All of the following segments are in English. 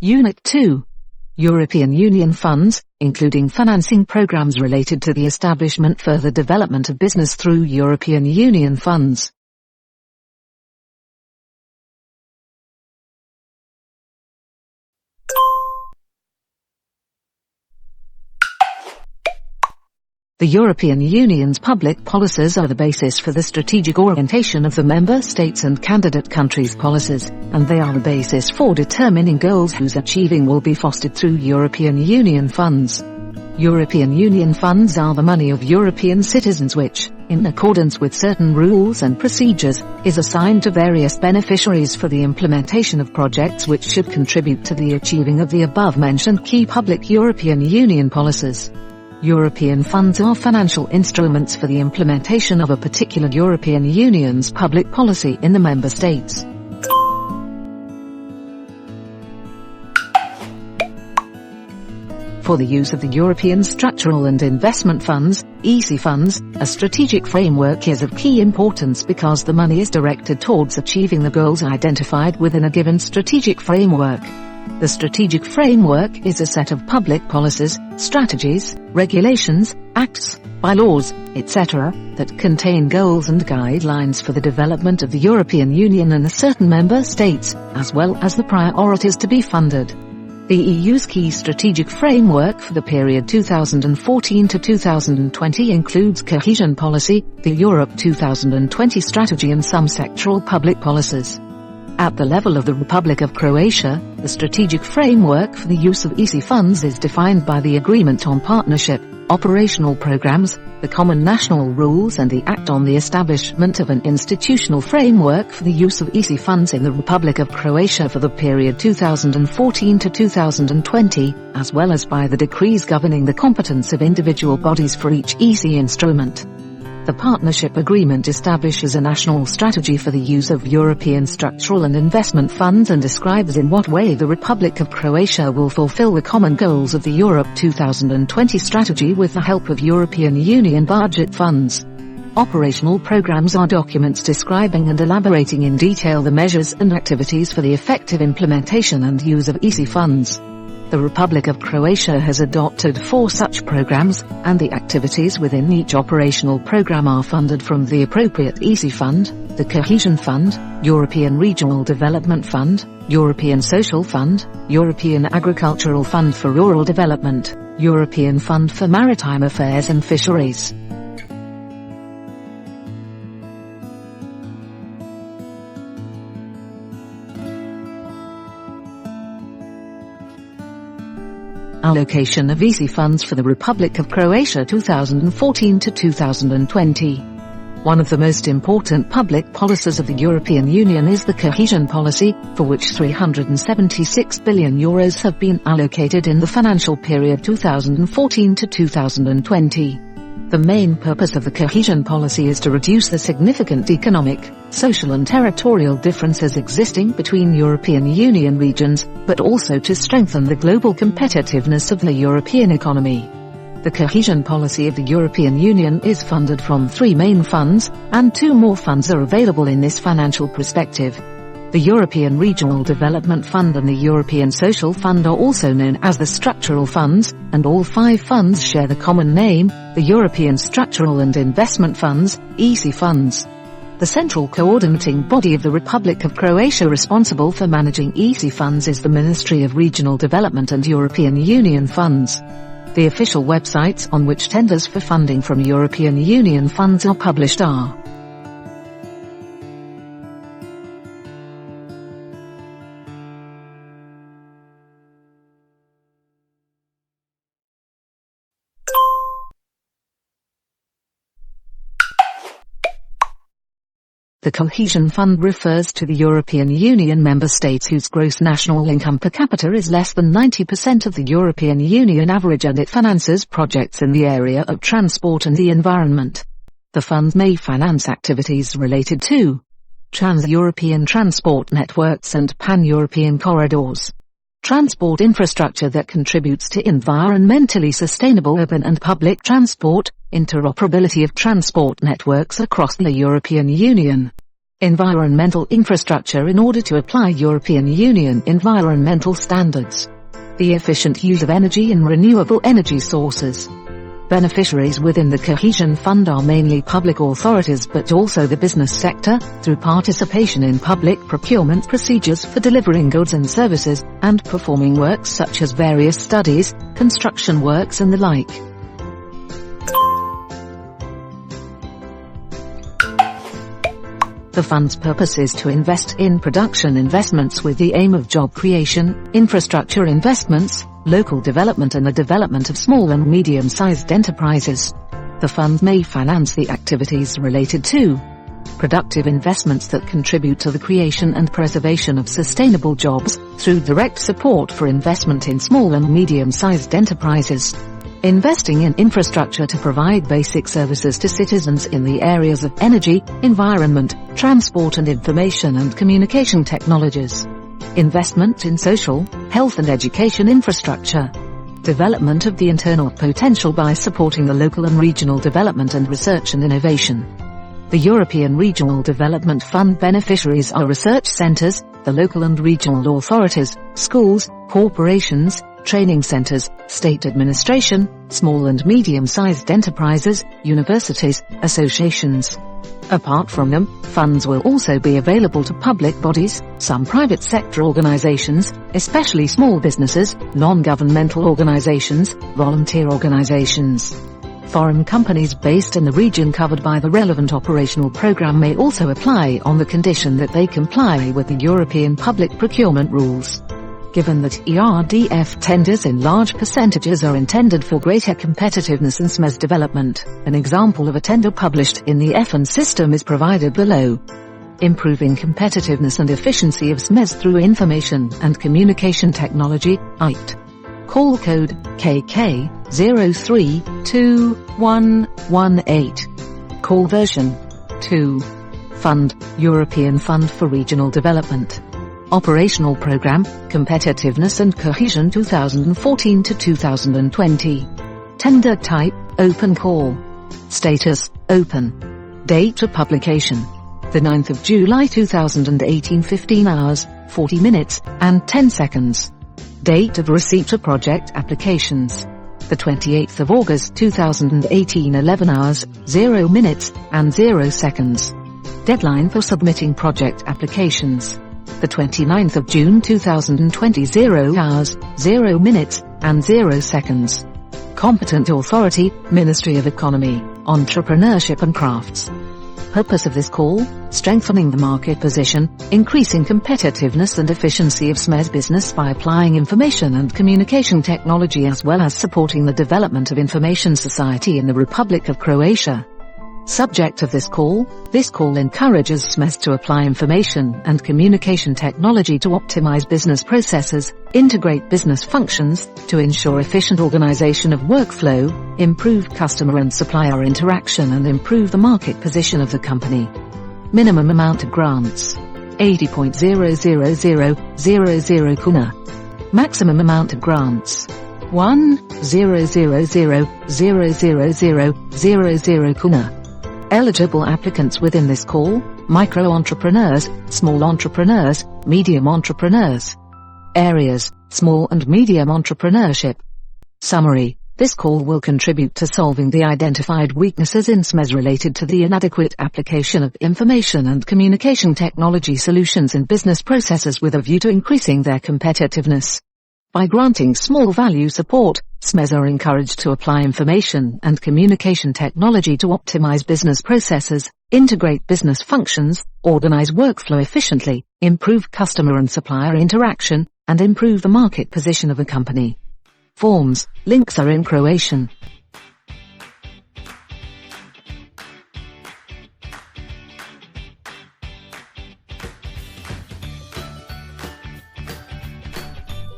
Unit 2. European Union funds, including financing programs related to the establishment further development of business through European Union funds. The European Union's public policies are the basis for the strategic orientation of the member states and candidate countries' policies, and they are the basis for determining goals whose achieving will be fostered through European Union funds. European Union funds are the money of European citizens which, in accordance with certain rules and procedures, is assigned to various beneficiaries for the implementation of projects which should contribute to the achieving of the above-mentioned key public European Union policies. European funds are financial instruments for the implementation of a particular European Union's public policy in the member states. For the use of the European Structural and Investment Funds, ESI funds, a strategic framework is of key importance because the money is directed towards achieving the goals identified within a given strategic framework. The strategic framework is a set of public policies, strategies, regulations, acts, bylaws, etc., that contain goals and guidelines for the development of the European Union and the certain member states, as well as the priorities to be funded. The EU's key strategic framework for the period 2014 to 2020 includes cohesion policy, the Europe 2020 strategy and some sectoral public policies. At the level of the Republic of Croatia, the strategic framework for the use of ESI funds is defined by the Agreement on Partnership, operational programs, the common national rules and the Act on the establishment of an institutional framework for the use of ESI funds in the Republic of Croatia for the period 2014 to 2020, as well as by the decrees governing the competence of individual bodies for each ESI instrument. The Partnership Agreement establishes a national strategy for the use of European structural and investment funds and describes in what way the Republic of Croatia will fulfill the common goals of the Europe 2020 strategy with the help of European Union budget funds. Operational programs are documents describing and elaborating in detail the measures and activities for the effective implementation and use of ESI funds. The Republic of Croatia has adopted 4 such programs, and the activities within each operational program are funded from the appropriate ESI Fund, the Cohesion Fund, European Regional Development Fund, European Social Fund, European Agricultural Fund for Rural Development, European Fund for Maritime Affairs and Fisheries. Allocation of ESI funds for the Republic of Croatia 2014 to 2020. One of the most important public policies of the European Union is the cohesion policy, for which €376 billion have been allocated in the financial period 2014 to 2020. The main purpose of the cohesion policy is to reduce the significant economic, social and territorial differences existing between European Union regions, but also to strengthen the global competitiveness of the European economy. The cohesion policy of the European Union is funded from 3 main funds, and 2 more funds are available in this financial perspective. The European Regional Development Fund and the European Social Fund are also known as the structural funds, and all 5 funds share the common name, the European Structural and Investment Funds, ESI funds. The central coordinating body of the Republic of Croatia responsible for managing ESI funds is the Ministry of Regional Development and European Union funds. The official websites on which tenders for funding from European Union funds are published are The Cohesion Fund refers to the European Union member states whose gross national income per capita is less than 90% of the European Union average, and it finances projects in the area of transport and the environment. The fund may finance activities related to trans-European transport networks and pan-European corridors, transport infrastructure that contributes to environmentally sustainable urban and public transport, interoperability of transport networks across the European Union, Environmental infrastructure in order to apply European Union environmental standards. The efficient use of energy and renewable energy sources. Beneficiaries within the Cohesion Fund are mainly public authorities but also the business sector, through participation in public procurement procedures for delivering goods and services, and performing works such as various studies, construction works and the like. The fund's purpose is to invest in production investments with the aim of job creation, infrastructure investments, local development and the development of small and medium-sized enterprises. The fund may finance the activities related to productive investments that contribute to the creation and preservation of sustainable jobs, through direct support for investment in small and medium-sized enterprises. Investing in infrastructure to provide basic services to citizens in the areas of energy, environment, transport and information and communication technologies. Investment in social, health and education infrastructure. Development of the internal potential by supporting the local and regional development and research and innovation. The European Regional Development Fund beneficiaries are research centres, the local and regional authorities, schools, corporations, training centres, state administration, small and medium-sized enterprises, universities, associations. Apart from them, funds will also be available to public bodies, some private sector organizations, especially small businesses, non-governmental organizations, volunteer organizations. Foreign companies based in the region covered by the relevant operational program may also apply on the condition that they comply with the European public procurement rules. Given that ERDF tenders in large percentages are intended for greater competitiveness and SMEs development, an example of a tender published in the FN system is provided below. Improving competitiveness and efficiency of SMEs through information and communication technology, IT. Call code KK 032118. Call version 2. Fund, European Fund for Regional Development. Operational Program, Competitiveness and Cohesion 2014 to 2020. Tender type, Open Call. Status, Open. Date of publication, the 9th of July 2018, 15 hours, 40 minutes, and 10 seconds. Date of receipt of project applications, the 28th of August 2018, 11 hours, 0 minutes, and 0 seconds. Deadline for submitting project applications, the 29th of June 2020, 0 hours, 0 minutes, and 0 seconds. Competent authority, Ministry of Economy, Entrepreneurship and Crafts. Purpose of this call, strengthening the market position, increasing competitiveness and efficiency of SMEs business by applying information and communication technology as well as supporting the development of information society in the Republic of Croatia. Subject of this call encourages SMEs to apply information and communication technology to optimize business processes, integrate business functions, to ensure efficient organization of workflow, improve customer and supplier interaction and improve the market position of the company. Minimum amount of grants, 80.00000 kuna. Maximum amount of grants, 1,000,000,000 kuna. Eligible applicants within this call, micro-entrepreneurs, small entrepreneurs, medium entrepreneurs. Areas, small and medium entrepreneurship. Summary: this call will contribute to solving the identified weaknesses in SMEs related to the inadequate application of information and communication technology solutions in business processes with a view to increasing their competitiveness. By granting small value support, SMEs are encouraged to apply information and communication technology to optimize business processes, integrate business functions, organize workflow efficiently, improve customer and supplier interaction, and improve the market position of a company. Forms, links are in Croatian.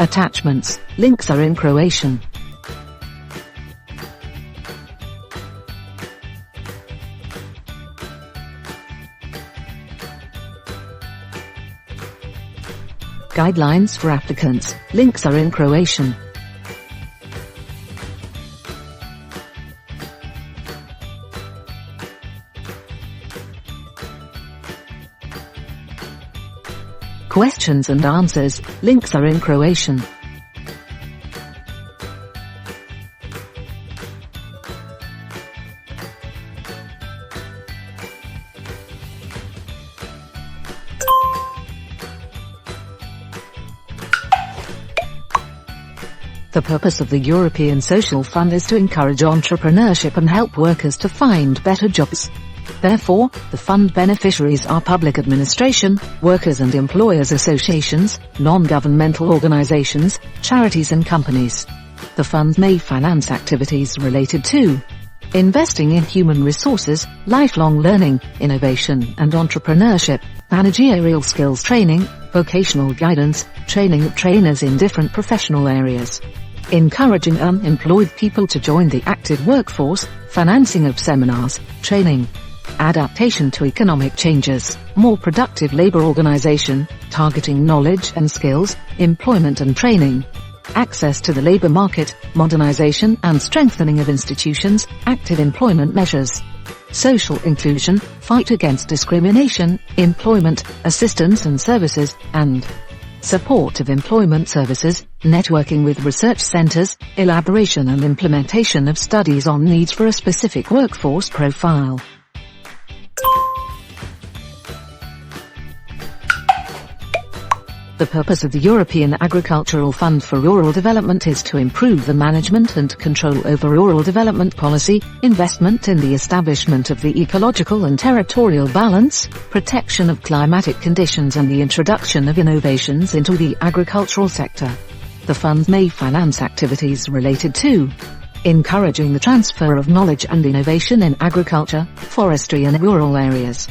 Attachments, links are in Croatian. Guidelines for applicants, links are in Croatian. Questions and answers, links are in Croatian. The purpose of the European Social Fund is to encourage entrepreneurship and help workers to find better jobs. Therefore, the fund beneficiaries are public administration, workers and employers associations, non-governmental organizations, charities and companies. The fund may finance activities related to investing in human resources, lifelong learning, innovation and entrepreneurship, managerial skills training, vocational guidance, training of trainers in different professional areas, encouraging unemployed people to join the active workforce, financing of seminars, training, adaptation to economic changes, more productive labor organization, targeting knowledge and skills, employment and training, access to the labor market, modernization and strengthening of institutions, active employment measures, social inclusion, fight against discrimination, employment, assistance and services, and support of employment services, networking with research centers, elaboration and implementation of studies on needs for a specific workforce profile. The purpose of the European Agricultural Fund for Rural Development is to improve the management and control over rural development policy, investment in the establishment of the ecological and territorial balance, protection of climatic conditions and the introduction of innovations into the agricultural sector. The fund may finance activities related to encouraging the transfer of knowledge and innovation in agriculture, forestry and rural areas,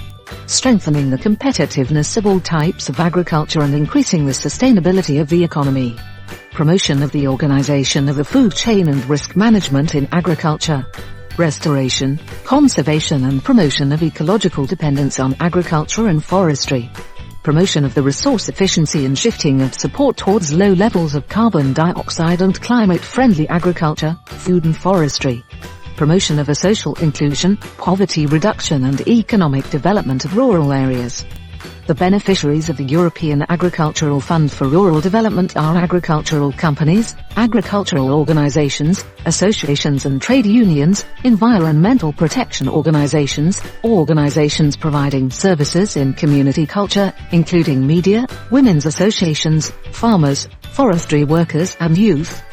strengthening the competitiveness of all types of agriculture and increasing the sustainability of the economy, promotion of the organization of the food chain and risk management in agriculture, restoration, conservation and promotion of ecological dependence on agriculture and forestry, promotion of the resource efficiency and shifting of support towards low levels of carbon dioxide and climate-friendly agriculture, food and forestry, promotion of a social inclusion, poverty reduction and economic development of rural areas. The beneficiaries of the European Agricultural Fund for Rural Development are agricultural companies, agricultural organizations, associations and trade unions, environmental protection organizations, organizations providing services in community culture, including media, women's associations, farmers, forestry workers and youth.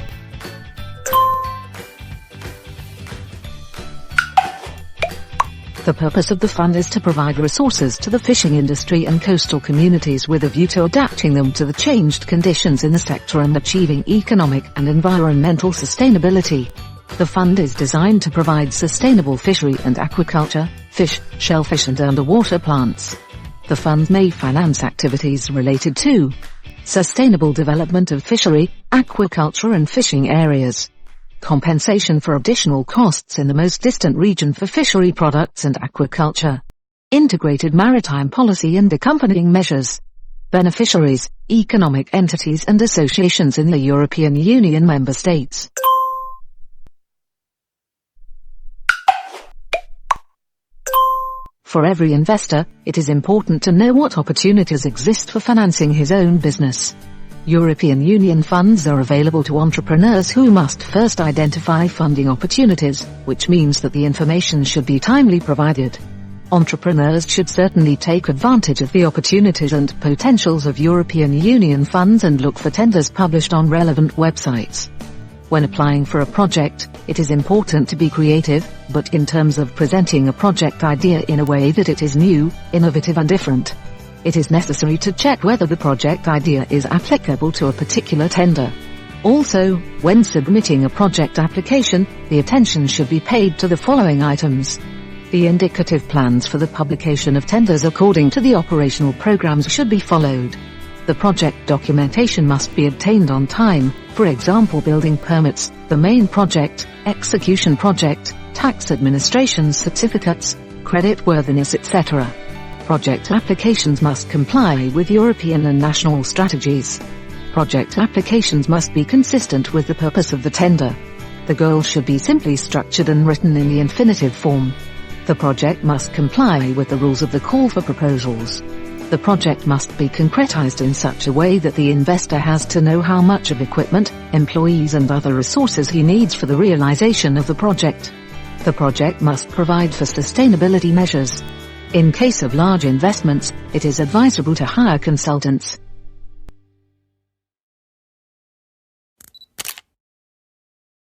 The purpose of the fund is to provide resources to the fishing industry and coastal communities with a view to adapting them to the changed conditions in the sector and achieving economic and environmental sustainability. The fund is designed to provide sustainable fishery and aquaculture, fish, shellfish and underwater plants. The fund may finance activities related to sustainable development of fishery, aquaculture and fishing areas, compensation for additional costs in the most distant region for fishery products and aquaculture, integrated maritime policy and accompanying measures. Beneficiaries, economic entities and associations in the European Union member states. For every investor, it is important to know what opportunities exist for financing his own business. European Union funds are available to entrepreneurs who must first identify funding opportunities, which means that the information should be timely provided. Entrepreneurs should certainly take advantage of the opportunities and potentials of European Union funds and look for tenders published on relevant websites. When applying for a project, it is important to be creative, but in terms of presenting a project idea in a way that it is new, innovative and different. It is necessary to check whether the project idea is applicable to a particular tender. Also, when submitting a project application, the attention should be paid to the following items. The indicative plans for the publication of tenders according to the operational programs should be followed. The project documentation must be obtained on time, for example building permits, the main project, execution project, tax administration certificates, creditworthiness etc. Project applications must comply with European and national strategies. Project applications must be consistent with the purpose of the tender. The goal should be simply structured and written in the infinitive form. The project must comply with the rules of the call for proposals. The project must be concretized in such a way that the investor has to know how much of equipment, employees and other resources he needs for the realization of the project. The project must provide for sustainability measures. In case of large investments, it is advisable to hire consultants.